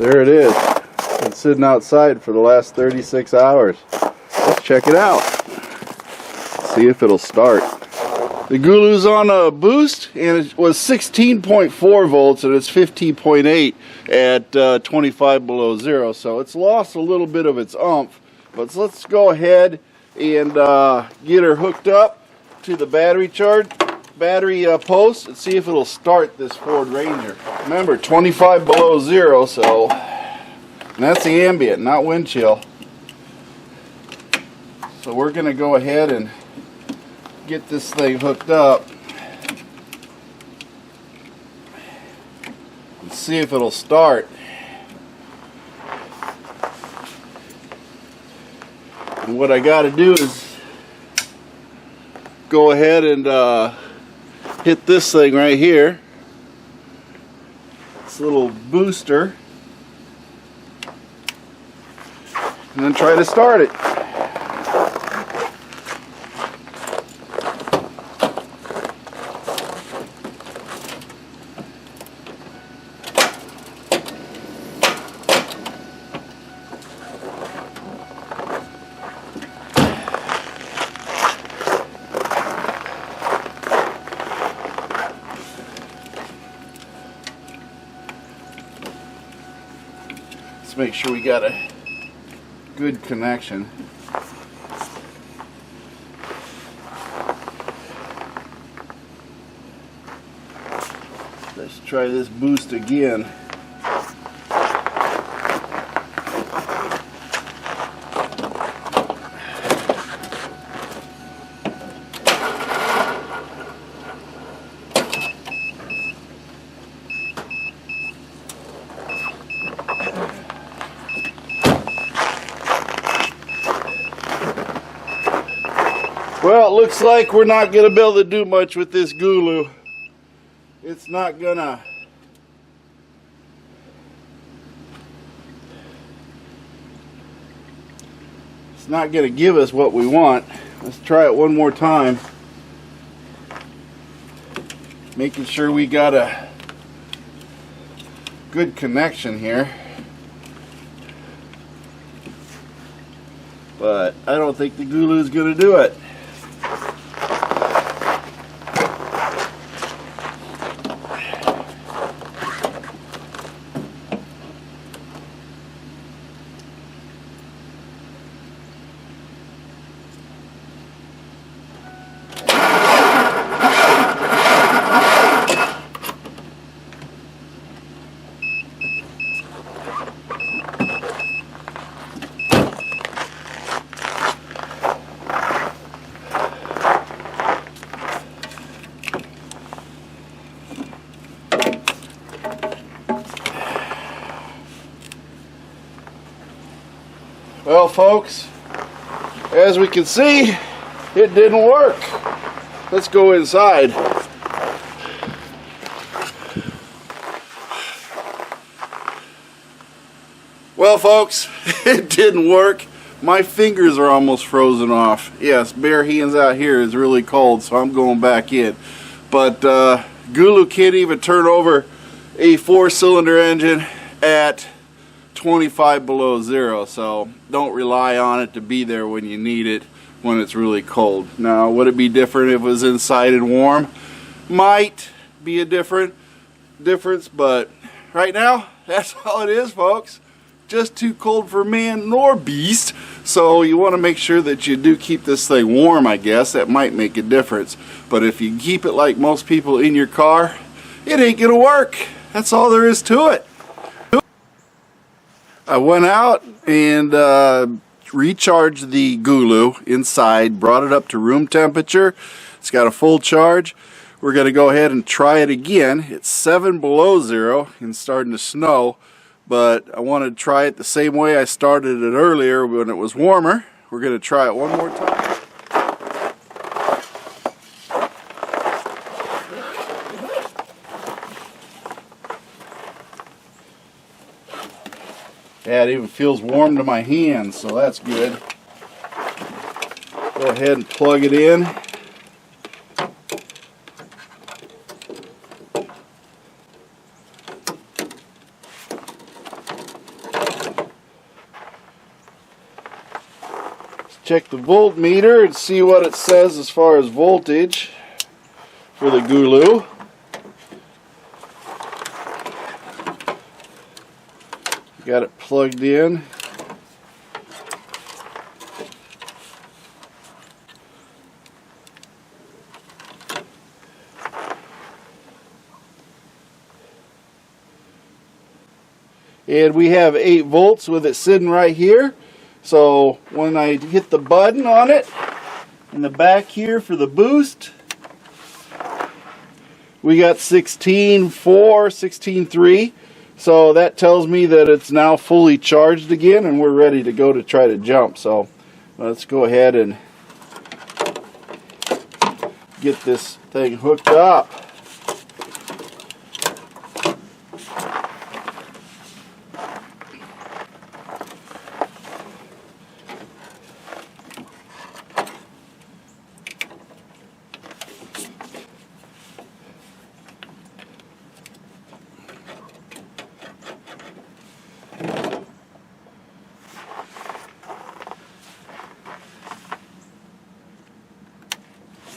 There it is. It's been sitting outside for the last 36 hours. Let's check it out. See if it'll start. The Gooloo's on a boost, and it was 16.4 volts, and it's 15.8 at 25 below zero. So it's lost a little bit of its oomph. But let's go ahead and get her hooked up to the battery post and see if it'll start this Ford Ranger. Remember, 25 below zero, so and that's the ambient, not wind chill. So we're going to go ahead and get this thing hooked up and see if it'll start. And what I got to do is go ahead and hit this thing right here, this little booster, and then try to start it. Let's make sure we got a good connection. Let's try this boost again. Well, it looks like we're not going to be able to do much with this Gooloo. It's not gonna give us what we want. Let's try it one more time. Making sure we got a good connection here. But I don't think the Gooloo is going to do it. Well, folks, as we can see, it didn't work. Let's go inside. Well, folks, it didn't work. My fingers are almost frozen off. Yes, bare hands out here is really cold, so I'm going back in. But Gooloo can't even turn over a 4-cylinder engine at 25 below zero, so don't rely on it to be there when you need it when it's really cold. Now, would it be different if it was inside and warm? Might be a difference, but right now, that's all it is, folks. Just too cold for man nor beast. So you want to make sure that you do keep this thing warm, I guess. That might make a difference. But if you keep it like most people in your car, it ain't gonna work. That's all there is to it. I went out and recharged the Gooloo inside, brought it up to room temperature. It's got a full charge. We're going to go ahead and try it again. It's 7 below zero and starting to snow, but I wanted to try it the same way I started it earlier when it was warmer. We're going to try it one more time. Yeah, it even feels warm to my hands, so that's good. Go ahead and plug it in. check the voltmeter and see what it says as far as voltage for the Gooloo. Got it plugged in. And we have 8 volts with it sitting right here. So when I hit the button on it in the back here for the boost, we got 16.4, 16.3. So that tells me that it's now fully charged again and we're ready to go to try to jump. So let's go ahead and get this thing hooked up.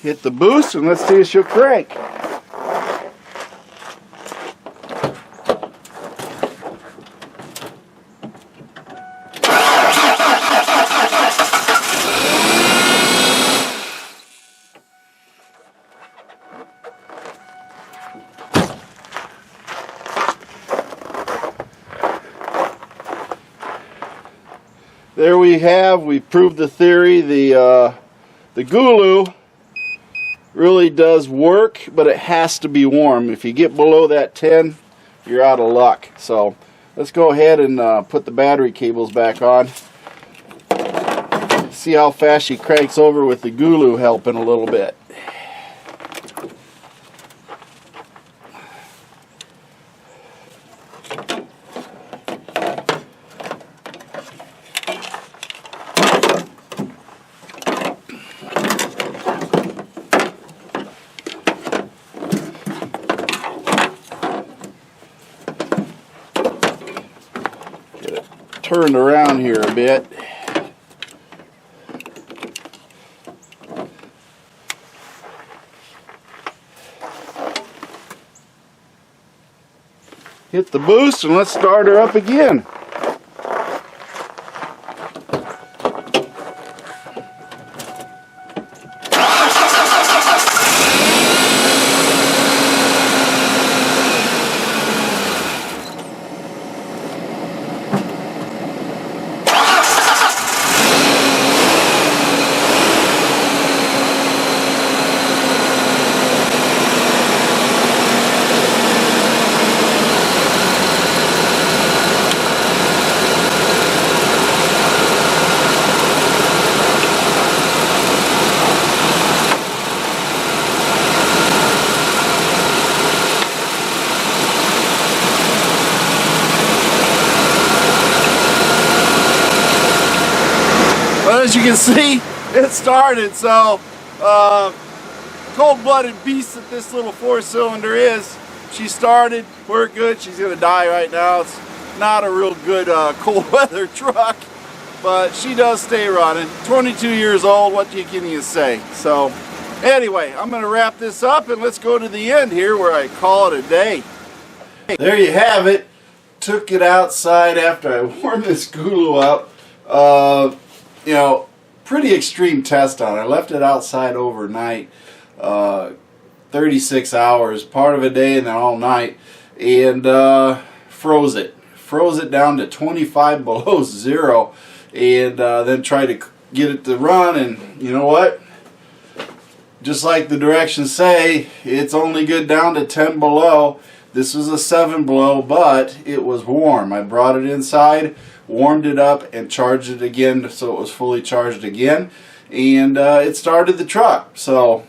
Hit the boost and let's see if she'll crank. There we have, we proved the theory. The Gooloo really does work, but it has to be warm. If you get below that 10, you're out of luck. So let's go ahead and put the battery cables back on. See how fast she cranks over with the Gooloo helping a little bit. Turned around here a bit. Hit the boost and let's start her up again. As you can see, it started. So cold-blooded beast that this little 4-cylinder is. She started, we're good. She's gonna die right now. It's not a real good cold weather truck, but she does stay running. 22 years old, what can you say? So anyway, I'm gonna wrap this up and let's go to the end here where I call it a day. There you have it. Took it outside after I warmed this Gooloo up. You know, pretty extreme test on it. I left it outside overnight, 36 hours, part of a day and then all night, and froze it. Froze it down to 25 below zero, and then tried to get it to run, and you know what? Just like the directions say, it's only good down to 10 below. This was a 7 below, but it was warm. I brought it inside, warmed it up, and charged it again so it was fully charged again, and it started the truck. So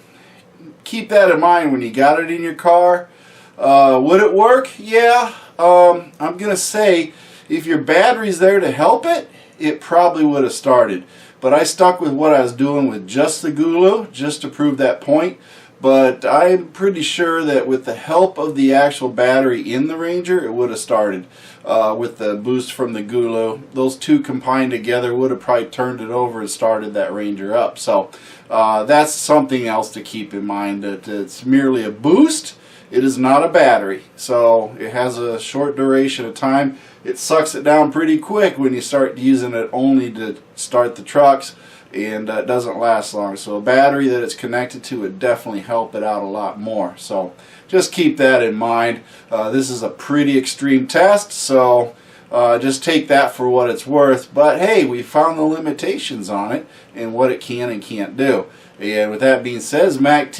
keep that in mind when you got it in your car. Would it work? Yeah. I'm gonna say if your battery's there to help it, it probably would have started, but I stuck with what I was doing with just the Gooloo just to prove that point. but I'm pretty sure that with the help of the actual battery in the Ranger, it would have started. With the boost from the Gooloo, those two combined together would have probably turned it over and started that Ranger up. So that's something else to keep in mind, that it's merely a boost. It is not a battery, so it has a short duration of time. It sucks it down pretty quick when you start using it only to start the trucks, and it doesn't last long. So a battery that it's connected to would definitely help it out a lot more. So just keep that in mind. This is a pretty extreme test, so just take that for what it's worth. But hey, we found the limitations on it and what it can and can't do. And with that being said, MACT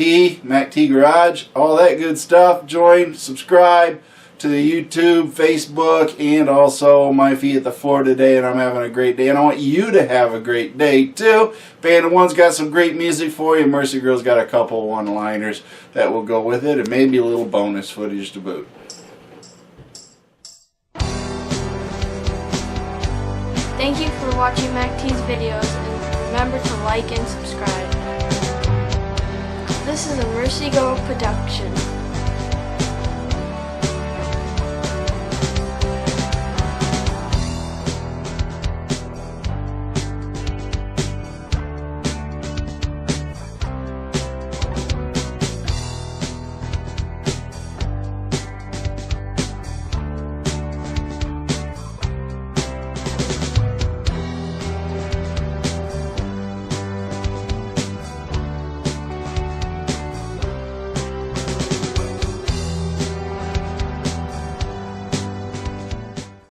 Garage, all that good stuff. Join, subscribe to the YouTube, Facebook, and also my feed at the floor today, and I'm having a great day. And I want you to have a great day too. Band of One's got some great music for you. Mercy Girl's got a couple of one-liners that will go with it, and maybe a little bonus footage to boot. Thank you for watching MACT's videos, and remember to like and subscribe. This is a Mercy Girl production.